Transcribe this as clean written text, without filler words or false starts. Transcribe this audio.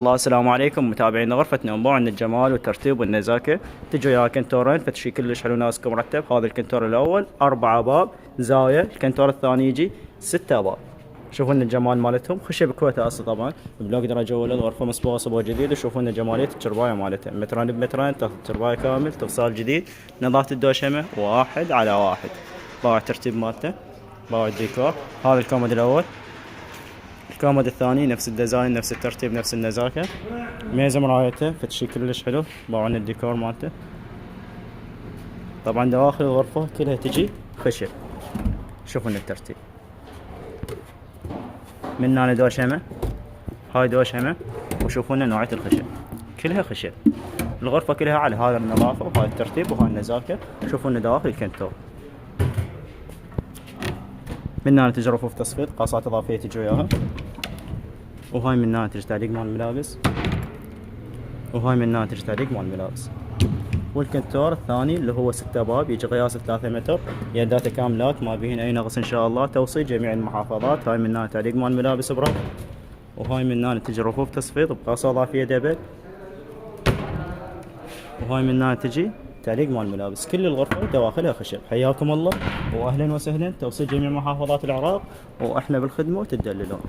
الله السلام عليكم متابعين غرفة نومبو. عند الجمال والترتيب والنزاكة. تجوا يا كنتورين فتشي كلش حلو ناسكم مرتب. هذا الكنتور الأول 4 باب زاوية، الكنتور الثاني يجي 6 باب. شوفون الجمال مالتهم، خشب كويتي اصلا طبعا، بلوك درجة أولى، الغرفة مصبوغة صبغة جديد. وشوفون جمالية الترباية مالتها، مترين بمترين، تاخذ ترباية كامل، تفصال جديد، نظافة الدوشمة 1 على 1. باع الترتيب مالته، باع الديكور. هذا الكومود الأول. الكومود الثاني نفس الديزاين، نفس الترتيب، نفس النزاكة. ميزة مرايته فتشي كلش حلو. باعون الديكور مالته. طبعا دواخل الغرفة كلها تجي خشب. شوفون الترتيب. من هنا دوشمة، هاي دوشمة، وشوفون نوعية الخشب كلها خشب. الغرفة كلها على هذا النظافة وهاي الترتيب وهاي النزاكة. شوفون دواخل الكنتور. من هنا تجي رفوف تصفيط، قاصات إضافية تجي وياها. وهاي من هنا تجي تعليق مال الملابس، وهاي من هنا تجي تعليق مال الملابس. والكنتور الثاني اللي هو 6 باب، يجي قياسه 3 متر، يداته كاملات ما بيهن اي نقص ان شاء الله، توصي جميع المحافظات. هاي من هنا تعليق مال الملابس برا، وهاي من هنا تجي رفوف تصفيط بقاصة اضافية دبل، وهاي من هنا تجي تعليق مال الملابس. كل الغرفة دواخلها خشب. حياكم الله واهلا وسهلا، توصي جميع محافظات العراق، واحنا بالخدمة وتدللون.